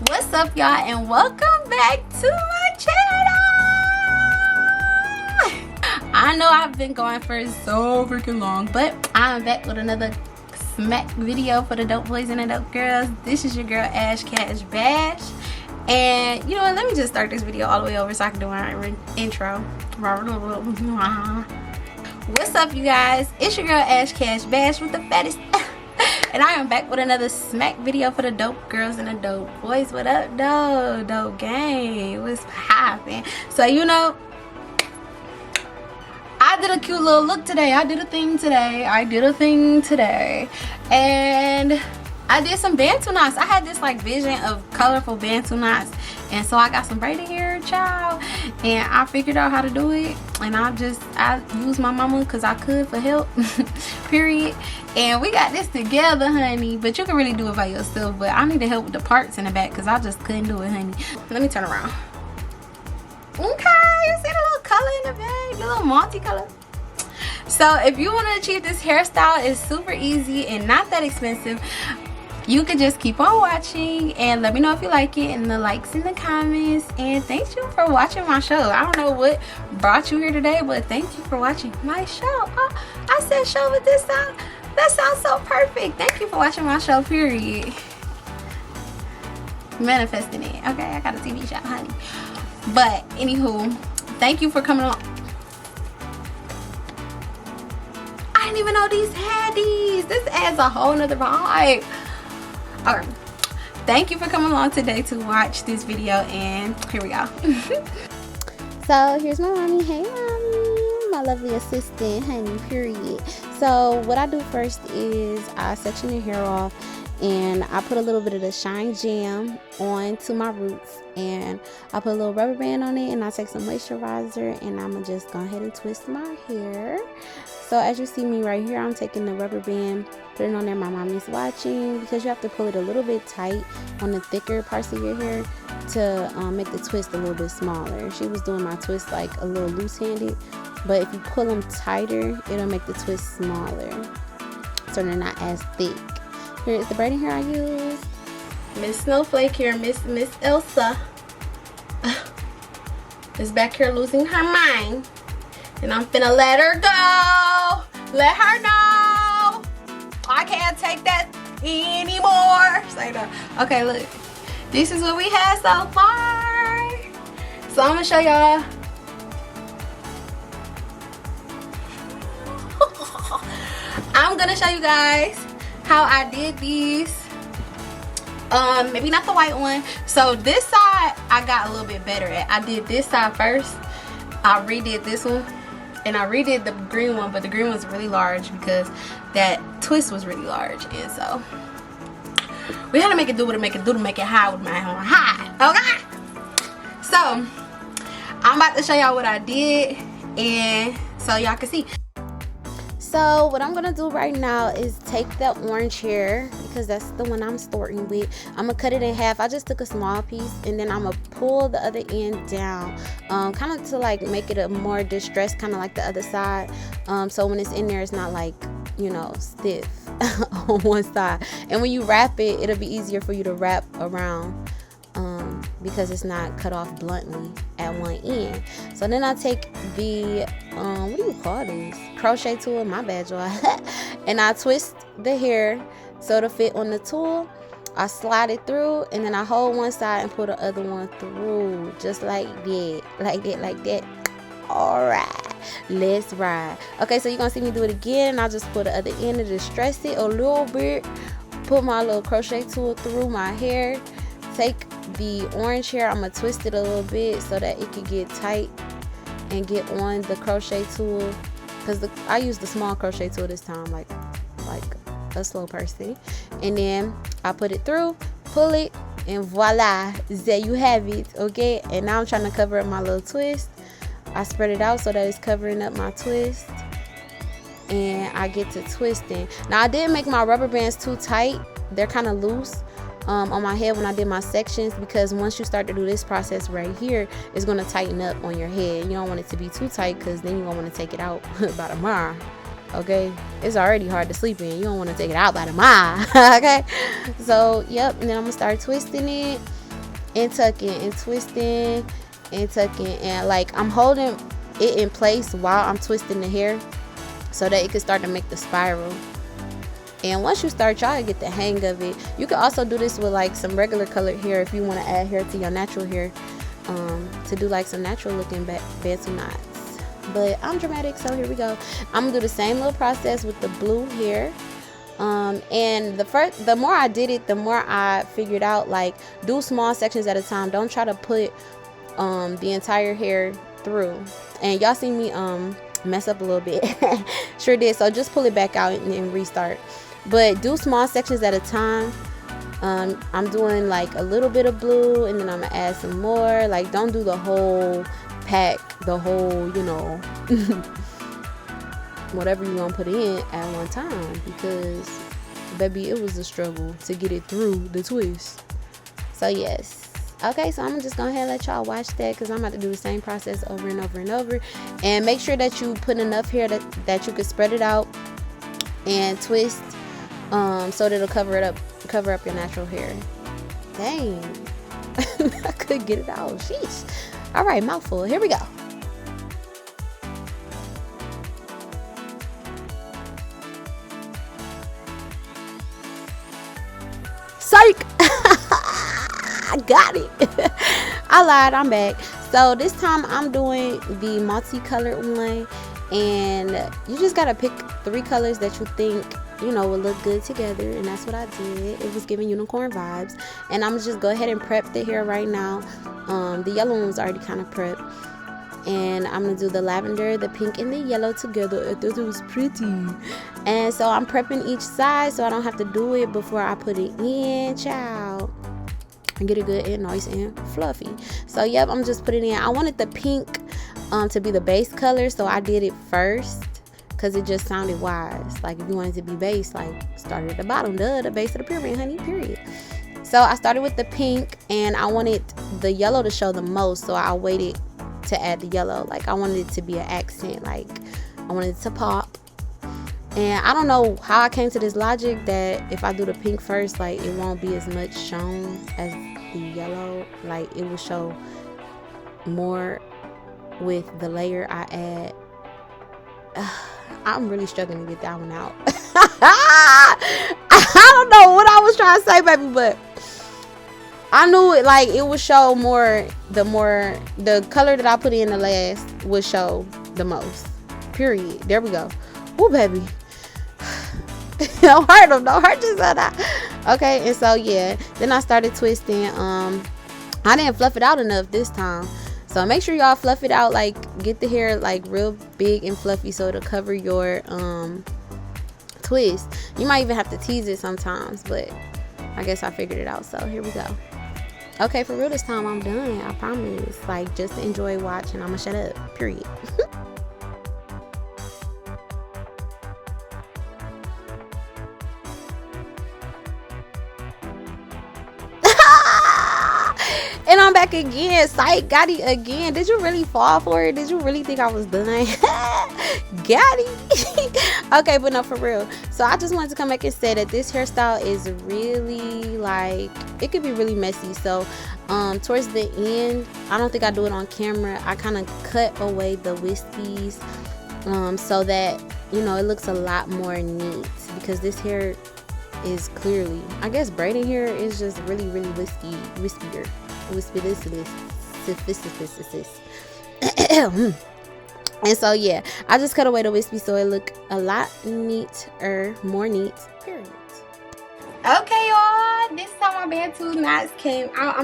What's up, y'all, and welcome back to my channel. I know I've been going for so freaking long, but I'm back with another smack video for the dope boys and the dope girls. This is your girl Ash Cash Bash, and you know what, let me just start this video all the way over so I can do my intro. What's up, you guys? It's your girl Ash Cash Bash with the fattest and I am back with another smack video for the dope girls and the dope boys. What up, dope gang? What's poppin'? So, you know, I did a cute little look today. I did a thing today. And I did some Bantu knots. I had this like vision of colorful Bantu knots, and so I got some braided hair, child, and I figured out how to do it. And I used my mama because I could for help. Period. And we got this together, honey. But you can really do it by yourself, but I need to help with the parts in the back because I just couldn't do it, honey. Let me turn around. Okay, you see the little color in the back, the little multicolor. So if you want to achieve this hairstyle, it's super easy and not that expensive. You can just keep on watching and let me know if you like it in the likes and the comments. And thank you for watching my show. I don't know what brought you here today, but thank you for watching my show. I said show, but that sounds so perfect. Thank you for watching my show, period. Manifesting it. Okay, I got a TV show, honey. But anywho, thank you for coming along. I didn't even know these had these. This adds a whole nother vibe. Alright, thank you for coming along today to watch this video, and here we go. So here's my mommy. Hey mommy, my lovely assistant, honey, period. So what I do first is I section the hair off, and I put a little bit of the Shine Jam onto my roots, and I put a little rubber band on it, and I take some moisturizer, and I'm gonna just go ahead and twist my hair. So as you see me right here, I'm taking the rubber band, putting it on there. My mommy's watching because you have to pull it a little bit tight on the thicker parts of your hair to make the twist a little bit smaller. She was doing my twist like a little loose-handed, but if you pull them tighter, it'll make the twist smaller, so they're not as thick. Here is the braiding hair I used. Miss Snowflake here, Miss Elsa is back here losing her mind. And I'm finna let her go. Let her know I can't take that anymore. Say that. Okay, look. This is what we had so far. So I'm gonna show y'all. I'm gonna show you guys how I did these. Maybe not the white one. So this side I got a little bit better at. I did this side first. I redid this one. And I redid the green one, but the green one's really large because that twist was really large. And so we had to make it do what it make it do to make it high with my high. Okay? So I'm about to show y'all what I did, and so y'all can see. So what I'm gonna do right now is take the orange hair, because that's the one I'm starting with. I'm gonna cut it in half. I just took a small piece, and then I'm gonna pull the other end down, kind of to like make it a more distressed, kind of like the other side. So when it's in there, it's not like, you know, stiff on one side. And when you wrap it, it'll be easier for you to wrap around, because it's not cut off bluntly at one end. So then I take the what do you call this, crochet tool, my bad y'all, and I twist the hair so to fit on the tool. I slide it through, and then I hold one side and pull the other one through, just like that, like that. All right, let's ride. Okay, so you're gonna see me do it again. I'll just pull the other end and distress it a little bit, put my little crochet tool through my hair, take the orange hair, I'm gonna twist it a little bit so that it can get tight and get on the crochet tool, because I use the small crochet tool this time, like a slow person. And then I put it through, pull it, and voila, there you have it. Okay, and now I'm trying to cover up my little twist. I spread it out so that it's covering up my twist, and I get to twisting. Now I didn't make my rubber bands too tight, they're kind of loose on my head when I did my sections, because once you start to do this process right here, it's going to tighten up on your head. You don't want it to be too tight, because then you're going to want to take it out by tomorrow. Okay, it's already hard to sleep in, you don't want to take it out by tomorrow. Okay, so yep, and then I'm gonna start twisting it, and tucking and twisting and tucking, and like I'm holding it in place while I'm twisting the hair so that it can start to make the spiral. And once you start, y'all get the hang of it. You can also do this with like some regular colored hair if you want to add hair to your natural hair, to do like some natural looking Bantu knots. But I'm dramatic, so here we go. I'm gonna do the same little process with the blue hair. And the more I did it, the more I figured out, like, do small sections at a time. Don't try to put the entire hair through. And y'all see me mess up a little bit. Sure did. So just pull it back out and then restart. But do small sections at a time. I'm doing like a little bit of blue, and then I'm gonna add some more. Like, don't do the whole pack, the whole, you know, whatever you want to put in at one time, because baby, it was a struggle to get it through the twist. So yes, okay, so I'm just gonna go ahead and let y'all watch that, because I'm about to do the same process over and over and over. And make sure that you put enough hair that you can spread it out and twist, so that it'll cover up your natural hair. Dang. I couldn't get it out. Sheesh. All right, mouthful, here we go. Psych. I got it. I lied, I'm back. So this time I'm doing the multicolored one, and you just gotta pick 3 colors that you think, you know, will look good together, and that's what I did. It was giving unicorn vibes. And I'm just go ahead and prep the hair right now. The yellow one was already kind of prepped, and I'm gonna do the lavender, the pink, and the yellow together. I thought it was pretty. And so I'm prepping each side so I don't have to do it before I put it in, child, and get it good and nice and fluffy. So yep, I'm just putting it in. I wanted the pink to be the base color, so I did it first because it just sounded wise. Like, if you wanted to be base, like, start at the bottom, the base of the pyramid, honey, period. So I started with the pink, and I wanted the yellow to show the most, so I waited to add the yellow. Like, I wanted it to be an accent, like I wanted it to pop. And I don't know how I came to this logic that if I do the pink first, like, it won't be as much shown as the yellow. Like, it will show more with the layer I add. I'm really struggling to get that one out. I don't know what I was trying to say, baby, but I knew it, like, it would show more, the color that I put in the last would show the most, period. There we go. Ooh, baby. Don't hurt them, don't hurt yourself. Okay, and so yeah, then I started twisting. I didn't fluff it out enough this time, so make sure y'all fluff it out, like, get the hair like real big and fluffy so it'll cover your twist. You might even have to tease it sometimes, but I guess I figured it out. So here we go. Okay, for real this time I'm done, I promise. Like, just enjoy watching. I'm gonna shut up, period. And I'm back again. Psych, got it again. Did you really fall for it? Did you really think I was done? Got it. Okay, but no, for real. So I just wanted to come back and say that this hairstyle is really, like, it could be really messy. So towards the end, I don't think I do it on camera, I kind of cut away the wispies so that, you know, it looks a lot more neat, because this hair is clearly, I guess braiding hair is just really wispier. And so yeah, I just cut away the wispy so it look a lot neater, more neat, period. Okay, y'all, this is how my Bantu knots came out.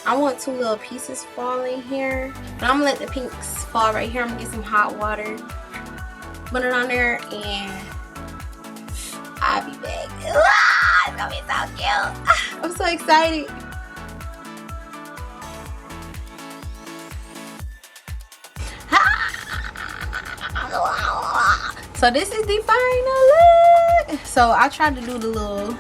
I want 2 little pieces fall in here, but I'm gonna let the pinks fall right here. I'm gonna get some hot water, put it on there, and I'll be back. It's gonna be so cute. I'm so excited. So this is the final look. So I tried to do the little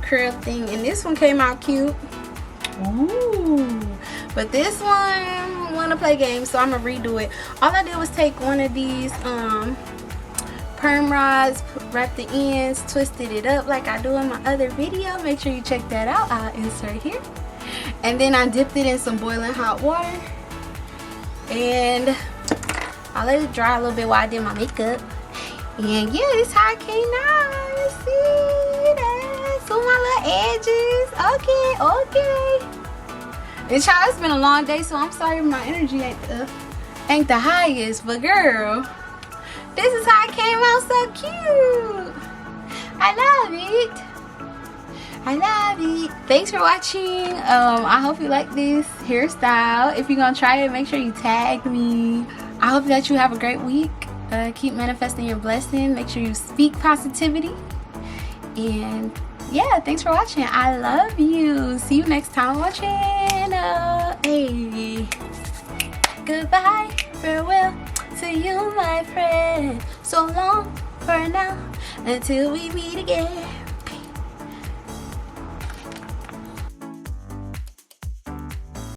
curl thing, and this one came out cute. Ooh. But this one wanna play games, so I'm gonna redo it. All I did was take one of these perm rods, wrap the ends, twisted it up like I do in my other video. Make sure you check that out. I'll insert here. And then I dipped it in some boiling hot water. And I let it dry a little bit while I did my makeup. And yeah, this is how it came out. See that? So my little edges. Okay. And child, it's been a long day, so I'm sorry my energy ain't the highest. But girl, this is how it came out so cute. I love it. I love it. Thanks for watching. I hope you like this hairstyle. If you're gonna try it, make sure you tag me. I hope that you have a great week. Keep manifesting your blessing. Make sure you speak positivity. And yeah, thanks for watching. I love you. See you next time on my channel. Hey, goodbye, farewell to you, my friend. So long for now, until we meet again.